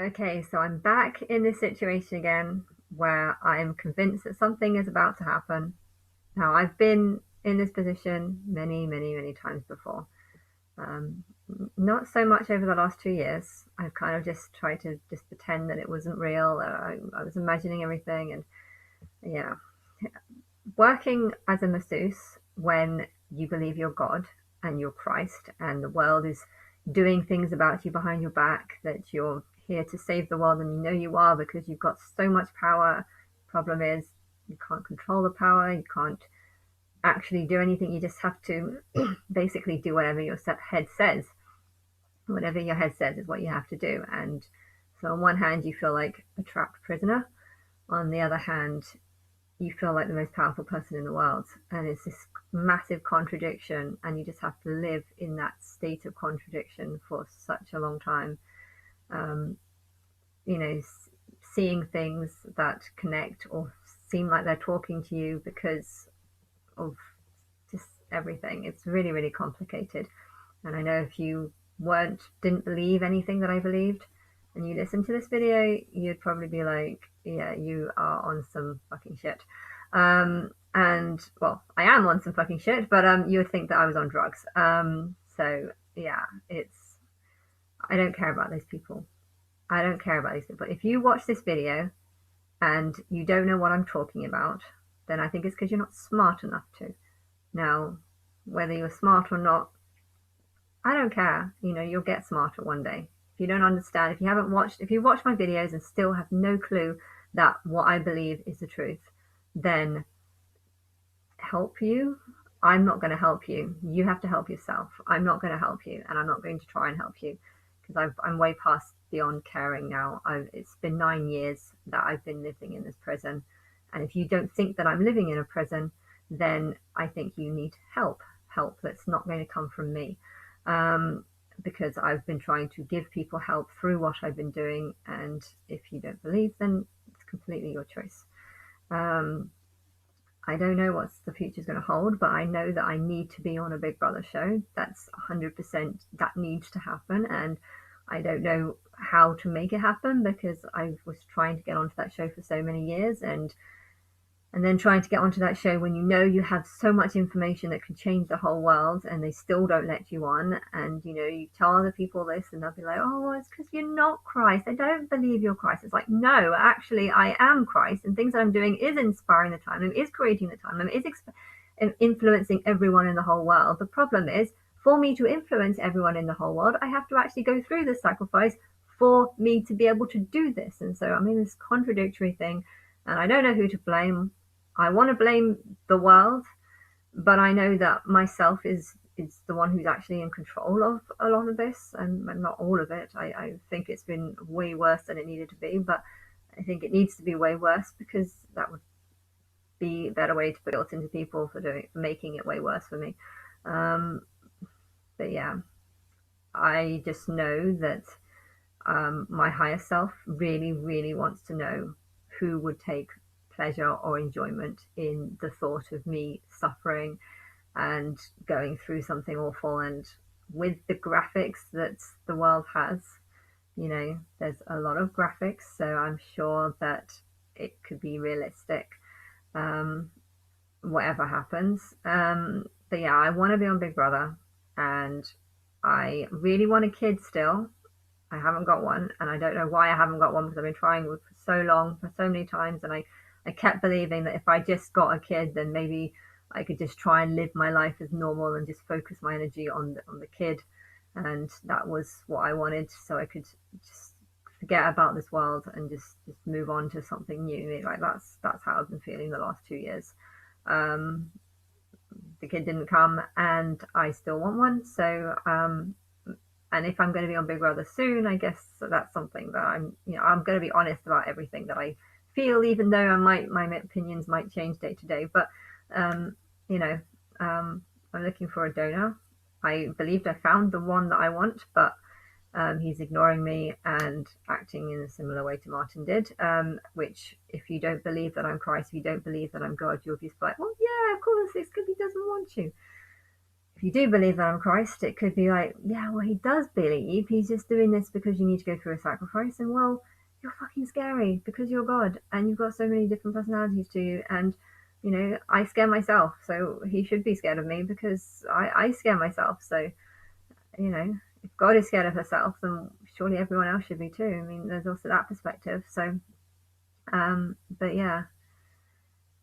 Okay, so I'm back in this situation again where I'm convinced that something is about to happen. Now, I've been in this position many, many, many times before. Um, Not so much over the last 2 years. I've kind of just tried to just pretend that it wasn't real. I was imagining everything, and yeah, working as a masseuse when you believe you're God and you're Christ, and the world is doing things about you behind your back, that you're here to save the world, and you know you are because you've got so much power. Problem is, you can't control the power, you can't actually do anything, you just have to basically do whatever your head says. Whatever your head says is what you have to do. And so, on one hand, you feel like a trapped prisoner. On the other hand, you feel like the most powerful person in the world. And it's this massive contradiction. And you just have to live in that state of contradiction for such a long time. Um, you know, seeing things that connect or seem like they're talking to you because of just everything. It's really, really complicated. And I know if you didn't believe anything that I believed, and you listened to this video, you'd probably be like, yeah, you are on some fucking shit. And well, I am on some fucking shit, but you would think that I was on drugs. So yeah, I don't care about those people. I don't care about these people. If you watch this video and you don't know what I'm talking about, then I think it's because you're not smart enough to. Now, whether you're smart or not, I don't care. You'll get smarter one day. If you don't understand, if you watch my videos and still have no clue that what I believe is the truth, then help you. I'm not going to help you. You have to help yourself. I'm not going to help you, and I'm not going to try and help you because I'm way past beyond caring now. It's been 9 years that I've been living in this prison, and if you don't think that I'm living in a prison, then I think you need help that's not going to come from me. Um, because I've been trying to give people help through what I've been doing, and if you don't believe, then it's completely your choice. Um, I don't know what the future is going to hold, but I know that I need to be on a Big Brother show. That's 100%, that needs to happen. And I don't know how to make it happen because I was trying to get onto that show for so many years, and then trying to get onto that show when you know you have so much information that can change the whole world, and they still don't let you on. And you tell other people this and they'll be like, oh, well, it's because you're not Christ, I don't believe you're Christ. It's like, no, actually I am Christ, and things that I'm doing is inspiring the time, is creating the time, is influencing everyone in the whole world. The problem is, for me to influence everyone in the whole world, I have to actually go through this sacrifice for me to be able to do this. And so I'm in this contradictory thing, and I don't know who to blame. I want to blame the world, but I know that myself is the one who's actually in control of a lot of this, and not all of it. I think it's been way worse than it needed to be, but I think it needs to be way worse because that would be a better way to put guilt into people for making it way worse for me. Um, but yeah, I just know that my higher self really, really wants to know who would take pleasure or enjoyment in the thought of me suffering and going through something awful. And with the graphics that the world has, there's a lot of graphics, so I'm sure that it could be realistic, um, whatever happens. But yeah, I want to be on Big Brother, and I really want a kid still. I haven't got one, and I don't know why I haven't got one because I've been trying for so long, for so many times, and I kept believing that if I just got a kid, then maybe I could just try and live my life as normal and just focus my energy on the kid, and that was what I wanted, so I could just forget about this world and just move on to something new. Like that's how I've been feeling the last 2 years. Um, the kid didn't come, and I still want one, so and if I'm going to be on Big Brother soon, I guess that's something that I'm going to be honest about everything that I feel, even though my opinions might change day to day. But um, you know, I'm looking for a donor. I believed I found the one that I want, but he's ignoring me and acting in a similar way to Martin did. Which, if you don't believe that I'm Christ, if you don't believe that I'm God, you'll just be like, well, yeah, of course, it's because he doesn't want you. if you do believe that I'm Christ, it could be like, yeah, well, he does believe. He's just doing this because you need to go through a sacrifice. And well, you're fucking scary because you're God and you've got so many different personalities to you. And, you know, I scare myself. So he should be scared of me because I scare myself. So, you know, if God is scared of herself, then surely everyone else should be too. I mean, there's also that perspective. So, but yeah,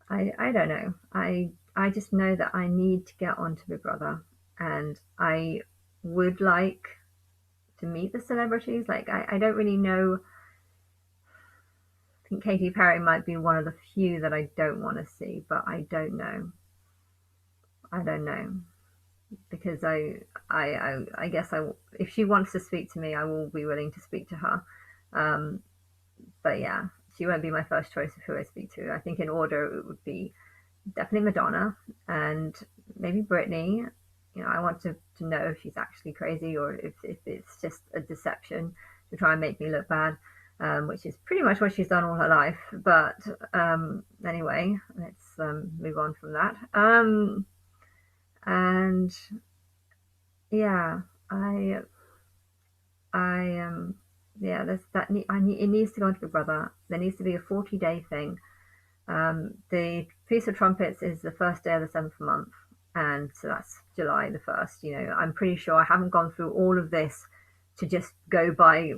I don't know. I just know that I need to get onto Big Brother, and I would like to meet the celebrities. Like I don't really know. I think Katy Perry might be one of the few that I don't want to see, but I don't know. I don't know because I guess if she wants to speak to me, I will be willing to speak to her. Um, but yeah, she won't be my first choice of who I speak to. I think in order it would be definitely Madonna and maybe Britney. You know, I want to know if she's actually crazy or if it's just a deception to try and make me look bad, which is pretty much what she's done all her life. But anyway, let's move on from that. And yeah, I I yeah, there's that. It needs to go into Big Brother. There needs to be a 40-day thing. The Feast of Trumpets is the first day of the seventh month, and so that's July the 1st. You know, I'm pretty sure I haven't gone through all of this to just go by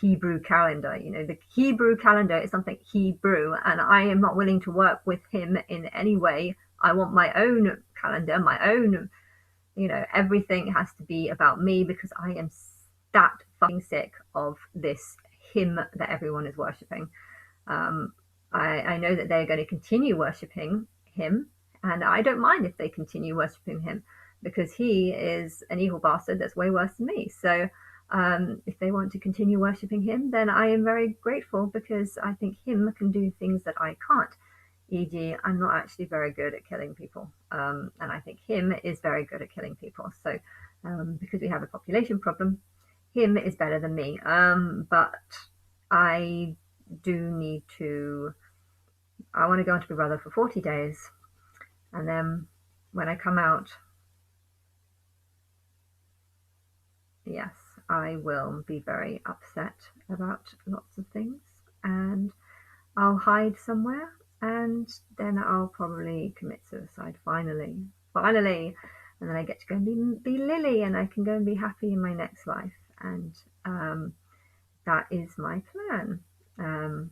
Hebrew calendar. You know, the Hebrew calendar is something Hebrew, and I am not willing to work with him in any way. I want my own calendar, my own, you know, everything has to be about me because I am that fucking sick of this him that everyone is worshipping. Um, I know that they're going to continue worshipping him, and I don't mind if they continue worshipping him because he is an evil bastard that's way worse than me. So if they want to continue worshipping him, then I am very grateful because I think him can do things that I can't. E.g., I'm not actually very good at killing people, and I think him is very good at killing people. So because we have a population problem, him is better than me. But I do need to. I want to go into Big Brother for 40 days, and then when I come out, yes, I will be very upset about lots of things, and I'll hide somewhere, and then I'll probably commit suicide. Finally, and then I get to go and be Lily, and I can go and be happy in my next life, and that is my plan. Um,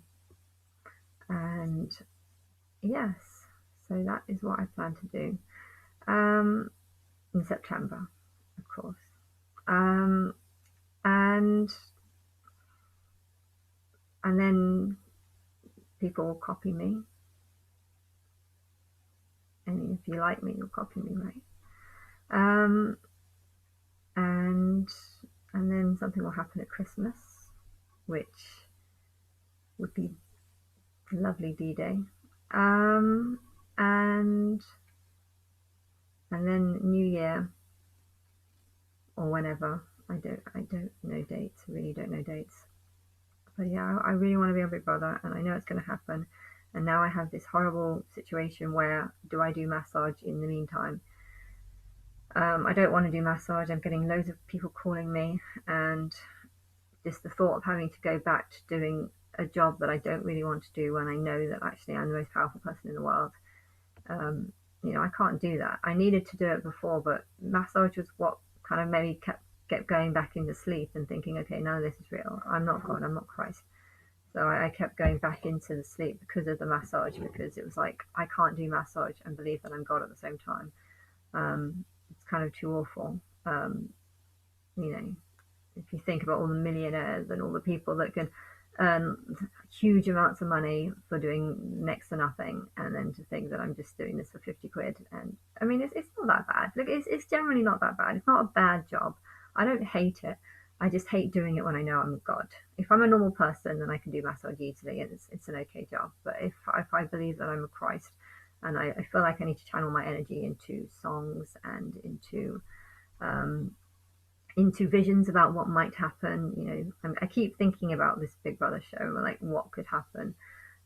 and yes, so that is what I plan to do um, in September, of course. Um, and and then people will copy me, and if you like me, you'll copy me, right? Um, and and then something will happen at Christmas, which would be lovely D-Day. Um, and and then New Year or whenever. I don't know dates. I really don't know dates. But yeah, I really want to be on Big Brother, and I know it's going to happen. And now I have this horrible situation where do I do massage in the meantime? I don't want to do massage. I'm getting loads of people calling me, and just the thought of having to go back to doing a job that I don't really want to do when I know that actually I'm the most powerful person in the world. Um, you know, I can't do that. I needed to do it before, but massage was what kind of maybe kept going back into sleep and thinking, okay, none of this is real. I'm not God. I'm not Christ. So I kept going back into the sleep because of the massage, because it was like I can't do massage and believe that I'm God at the same time. It's kind of too awful. You know, if you think about all the millionaires and all the people that can earn huge amounts of money for doing next to nothing, and then to think that I'm just doing this for 50 quid. And I mean, it's not that bad. Look, it's generally not that bad. It's not a bad job. I don't hate it. I just hate doing it when I know I'm God. If I'm a normal person, then I can do massage easily, and it's an okay job. But if I believe that I'm a Christ, and I feel like I need to channel my energy into songs and um, into visions about what might happen. You know, I keep thinking about this Big Brother show, like what could happen.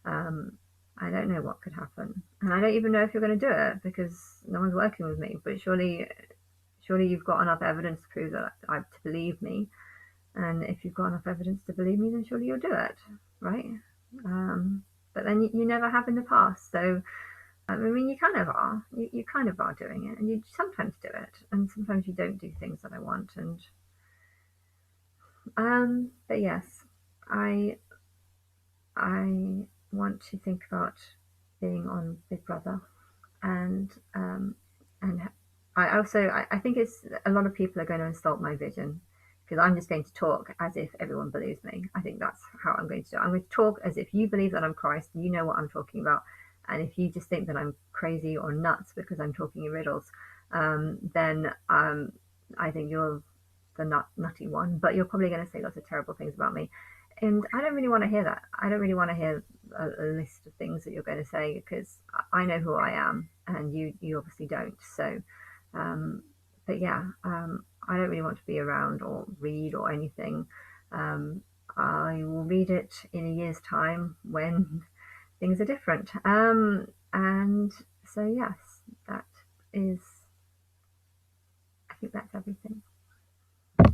Um, I don't know what could happen, and I don't even know if you're going to do it because no one's working with me. But Surely you've got enough evidence to prove that to believe me. And if you've got enough evidence to believe me, then surely you'll do it, right? But then you never have in the past. So, I mean, you kind of are. You kind of are doing it, and you sometimes do it, and sometimes you don't do things that I want. And but yes, I I want to think about being on Big Brother, and and I think it's a lot of people are going to insult my vision because I'm just going to talk as if everyone believes me. I think that's how I'm going to do it. I'm going to talk as if you believe that I'm Christ, you know what I'm talking about, and if you just think that I'm crazy or nuts because I'm talking in riddles, then I think you're the nutty one. But you're probably going to say lots of terrible things about me, and I don't really want to hear that. I don't really want to hear a list of things that you're going to say because I know who I am, and you obviously don't. So, um, but yeah, I don't really want to be around or read or anything. Um, I will read it in a year's time when things are different. And so yes, that is. I think that's everything.